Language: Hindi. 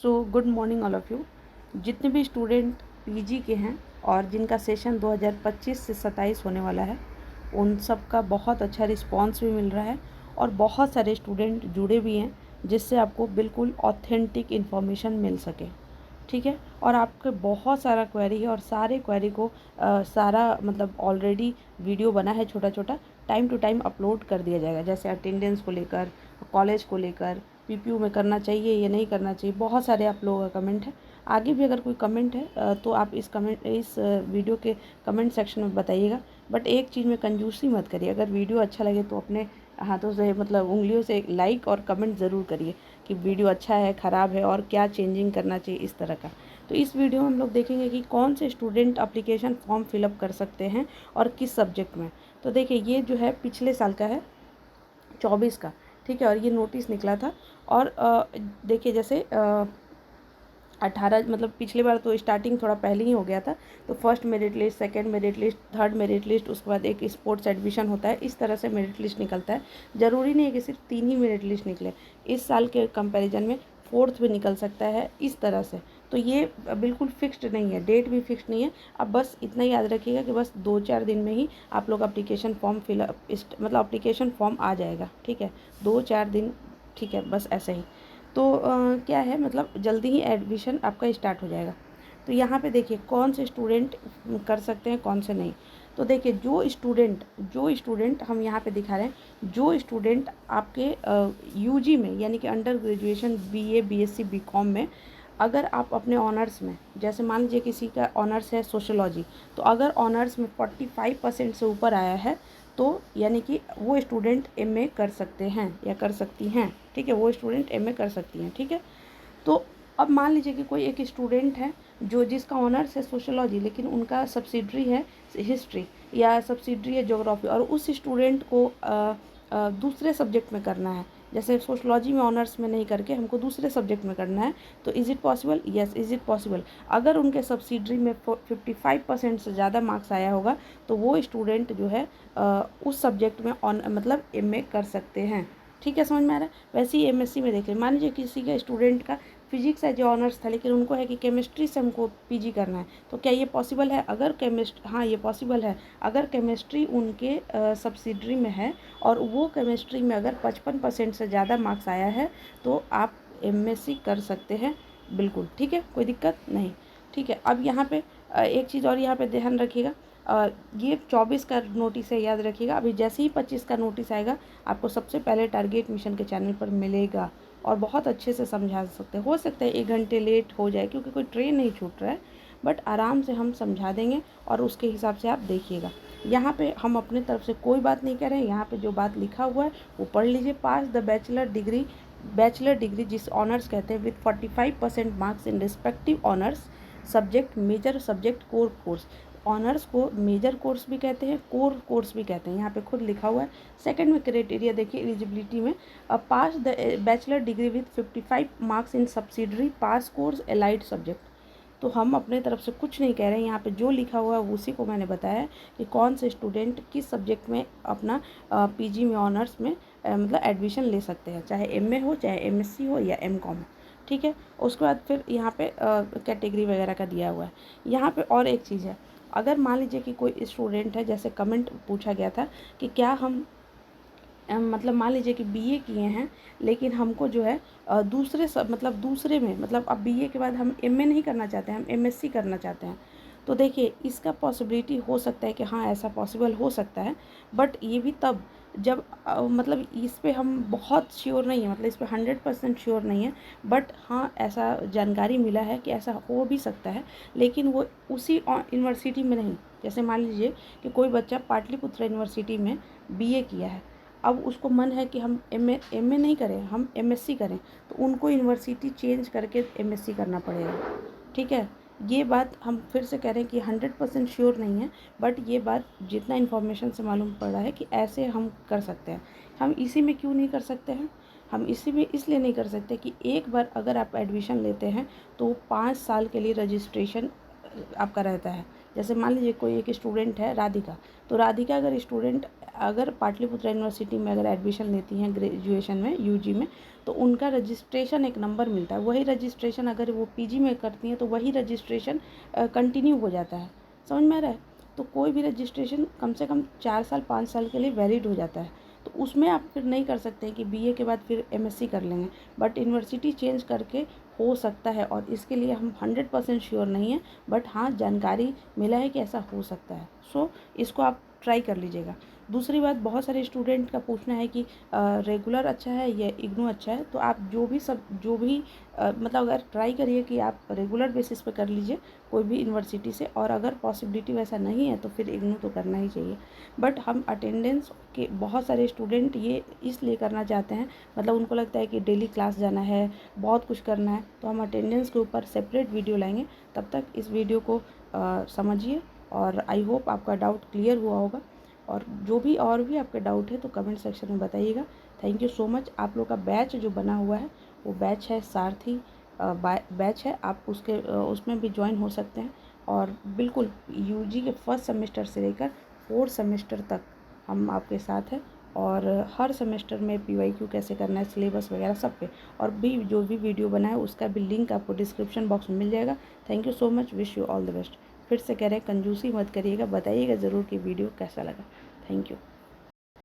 So good morning all of you. जितने भी स्टूडेंट पीजी के हैं और जिनका सेशन 2025 से 27 होने वाला है, उन सब का बहुत अच्छा रिस्पांस भी मिल रहा है और बहुत सारे स्टूडेंट जुड़े भी हैं जिससे आपको बिल्कुल ऑथेंटिक इन्फॉर्मेशन मिल सके। ठीक है, और आपके बहुत सारा क्वेरी है और सारे क्वेरी को सारा मतलब ऑलरेडी वीडियो बना है छोटा छोटा, टाइम टू टाइम अपलोड कर दिया जाएगा। जैसे अटेंडेंस को लेकर, कॉलेज को लेकर, पीपीयू में करना चाहिए या नहीं करना चाहिए, बहुत सारे आप लोगों का कमेंट है। आगे भी अगर कोई कमेंट है तो आप इस वीडियो के कमेंट सेक्शन में बताइएगा। बट एक चीज़ में कंजूसी मत करिए, अगर वीडियो अच्छा लगे तो अपने हाथों से मतलब उंगलियों से लाइक और कमेंट ज़रूर करिए कि वीडियो अच्छा है, ख़राब है और क्या चेंजिंग करना चाहिए, इस तरह का। तो इस वीडियो में हम लोग देखेंगे कि कौन से स्टूडेंट एप्लीकेशन फॉर्म फिलअप कर सकते हैं और किस सब्जेक्ट में। तो देखिए, ये जो है पिछले साल का है, 24 का। ठीक है, और ये नोटिस निकला था। और देखिए, जैसे 18 मतलब पिछली बार तो स्टार्टिंग थोड़ा पहले ही हो गया था, तो first merit list, second merit list, third merit list, उसके बाद एक स्पोर्ट्स एडमिशन होता है, इस तरह से मेरिट लिस्ट निकलता है। ज़रूरी नहीं है कि सिर्फ 3 ही मेरिट लिस्ट निकले, इस साल के कंपैरिजन में फोर्थ भी निकल सकता है, इस तरह से। तो ये बिल्कुल फिक्स्ड नहीं है, डेट भी फिक्स्ड नहीं है। अब बस इतना याद रखिएगा कि बस 2-4 दिन में ही आप लोग एप्लीकेशन फॉर्म फिलअप मतलब एप्लीकेशन फॉर्म आ जाएगा। ठीक है, 2-4 दिन, ठीक है, बस ऐसे ही। तो क्या है, मतलब जल्दी ही एडमिशन आपका स्टार्ट हो जाएगा। तो यहाँ पे देखिए कौन से स्टूडेंट कर सकते हैं, कौन से नहीं। तो देखिए, जो स्टूडेंट हम यहाँ पे दिखा रहे हैं, जो स्टूडेंट आपके यूजी में यानी कि under graduation BA, BSc, BCom में, अगर आप अपने ऑनर्स में, जैसे मान लीजिए किसी का ऑनर्स है सोशियोलॉजी, तो अगर ऑनर्स में 45% से ऊपर आया है तो यानी कि वो स्टूडेंट एमए कर सकते हैं या कर सकती हैं। ठीक है, वो स्टूडेंट एमए कर सकती हैं। ठीक है, तो अब मान लीजिए कि कोई एक स्टूडेंट है जो जिसका ऑनर्स है सोशियोलॉजी, लेकिन उनका सब्सिडरी है हिस्ट्री या सब्सिडरी है ज्योग्राफी, और उस स्टूडेंट को दूसरे सब्जेक्ट में करना है, जैसे सोशलॉजी में ऑनर्स में नहीं करके हमको दूसरे सब्जेक्ट में करना है, तो is it possible? Yes, is it possible. अगर उनके सब्सिडरी में 55% से ज़्यादा मार्क्स आया होगा तो वो स्टूडेंट जो है उस सब्जेक्ट में मतलब एमए कर सकते हैं। ठीक है, समझ में आ रहा है? वैसे ही एमएससी में देख लें, मान लीजिए किसी का स्टूडेंट का फिजिक्स है जो ऑनर्स था, लेकिन उनको है कि केमिस्ट्री से हमको पीजी करना है, तो क्या ये पॉसिबल है? अगर हाँ, ये पॉसिबल है। अगर केमिस्ट्री उनके सब्सिडरी में है और वो केमिस्ट्री में अगर 55% से ज़्यादा मार्क्स आया है तो आप एमएससी कर सकते हैं, बिल्कुल। ठीक है, कोई दिक्कत नहीं। ठीक है, अब यहाँ पे एक चीज़ और यहाँ पे ध्यान रखिएगा, ये 24 का नोटिस है, याद रखिएगा। अभी जैसे ही 25 का नोटिस आएगा आपको सबसे पहले टारगेट मिशन के चैनल पर मिलेगा और बहुत अच्छे से समझा सकते हैं। हो सकता है 1 घंटे लेट हो जाए क्योंकि कोई ट्रेन नहीं छूट रहा है, बट आराम से हम समझा देंगे और उसके हिसाब से आप देखिएगा। यहाँ पे हम अपने तरफ से कोई बात नहीं कर रहे हैं, यहाँ पे जो बात लिखा हुआ है वो पढ़ लीजिए। पास द बैचलर डिग्री जिस ऑनर्स कहते हैं with 45% marks in respective honours subject, major subject, core course. Honours को मेजर कोर्स भी कहते हैं, कोर कोर्स भी कहते हैं, यहाँ पे खुद लिखा हुआ है। सेकंड में क्राइटेरिया देखिए एलिजिबिलिटी में, pass the bachelor degree with 55 marks in subsidiary pass course allied subject. तो हम अपने तरफ से कुछ नहीं कह रहे हैं, यहाँ पे जो लिखा हुआ है उसी को मैंने बताया कि कौन से स्टूडेंट किस सब्जेक्ट में अपना पीजी में ऑनर्स में मतलब एडमिशन ले सकते हैं, चाहे एमए हो, चाहे एमएससी हो या एमकॉम हो। ठीक है, उसके बाद फिर यहाँ पे कैटेगरी वगैरह का दिया हुआ है। यहाँ पे और एक चीज़ है, अगर मान लीजिए कि कोई स्टूडेंट है, जैसे कमेंट पूछा गया था कि क्या हम मतलब मान लीजिए कि बीए किए हैं लेकिन हमको जो है दूसरे सब मतलब दूसरे में मतलब अब बीए के बाद हम एमए नहीं करना चाहते हैं, हम एमएससी करना चाहते हैं। तो देखिए, इसका पॉसिबिलिटी हो सकता है कि हाँ, ऐसा पॉसिबल हो सकता है, बट ये भी तब जब मतलब इस पे हम बहुत श्योर नहीं है, मतलब इस पे 100% श्योर नहीं है, बट हाँ, ऐसा जानकारी मिला है कि ऐसा हो भी सकता है, लेकिन वो उसी यूनिवर्सिटी में नहीं। जैसे मान लीजिए कि कोई बच्चा पाटलिपुत्र यूनिवर्सिटी में बीए किया है, अब उसको मन है कि हम एमए नहीं करें, हम एमएससी करें, तो उनको यूनिवर्सिटी चेंज करके एमएससी करना पड़ेगा। ठीक है, ये बात हम फिर से कह रहे हैं कि 100% श्योर नहीं है, बट ये बात जितना इन्फॉर्मेशन से मालूम पड़ रहा है कि ऐसे हम कर सकते हैं। हम इसी में क्यों नहीं कर सकते हैं? हम इसी में इसलिए नहीं कर सकते कि एक बार अगर आप एडमिशन लेते हैं तो 5 साल के लिए रजिस्ट्रेशन आपका रहता है। जैसे मान लीजिए कोई एक स्टूडेंट है राधिका, तो राधिका अगर स्टूडेंट अगर पाटलिपुत्रा यूनिवर्सिटी में अगर एडमिशन लेती हैं ग्रेजुएशन में यूजी में, तो उनका रजिस्ट्रेशन एक नंबर मिलता है। वही रजिस्ट्रेशन अगर वो पीजी में करती हैं तो वही रजिस्ट्रेशन कंटिन्यू हो जाता है। समझ में आ रहा है? तो कोई भी रजिस्ट्रेशन कम से कम 4 साल 5 साल के लिए वैलिड हो जाता है। तो उसमें आप फिर नहीं कर सकते हैं कि बीए के बाद फिर एमएससी कर लेंगे, बट यूनिवर्सिटी चेंज करके हो सकता है, और इसके लिए हम 100% श्योर नहीं हैं, बट हाँ जानकारी मिला है कि ऐसा हो सकता है। सो इसको आप ट्राई कर लीजिएगा। दूसरी बात, बहुत सारे स्टूडेंट का पूछना है कि रेगुलर अच्छा है या इग्नू अच्छा है। तो आप जो भी मतलब अगर ट्राई करिए कि आप रेगुलर बेसिस पे कर लीजिए कोई भी यूनिवर्सिटी से, और अगर पॉसिबिलिटी वैसा नहीं है तो फिर इग्नू तो करना ही चाहिए। बट हम अटेंडेंस के बहुत सारे स्टूडेंट ये इसलिए करना चाहते हैं, मतलब उनको लगता है कि डेली क्लास जाना है, बहुत कुछ करना है, तो हम अटेंडेंस के ऊपर सेपरेट वीडियो लाएंगे। तब तक इस वीडियो को समझिए, और आई होप आपका डाउट क्लियर हुआ होगा। और और भी आपके डाउट है तो कमेंट सेक्शन में बताइएगा। Thank you so much. आप लोग का बैच जो बना हुआ है वो बैच है सारथी बैच है, आप उसमें भी ज्वाइन हो सकते हैं। और बिल्कुल यूजी के फर्स्ट सेमेस्टर से लेकर 4th सेमेस्टर तक हम आपके साथ हैं, और हर सेमेस्टर में पीवाईक्यू कैसे करना है, सिलेबस वगैरह सब पे, और भी जो भी वीडियो बना है उसका भी लिंक आपको डिस्क्रिप्शन बॉक्स में मिल जाएगा। Thank you so much, wish you all the best. फिर से कह रहे हैं कंजूसी मत करिएगा, बताइएगा ज़रूर कि वीडियो कैसा लगा। Thank you.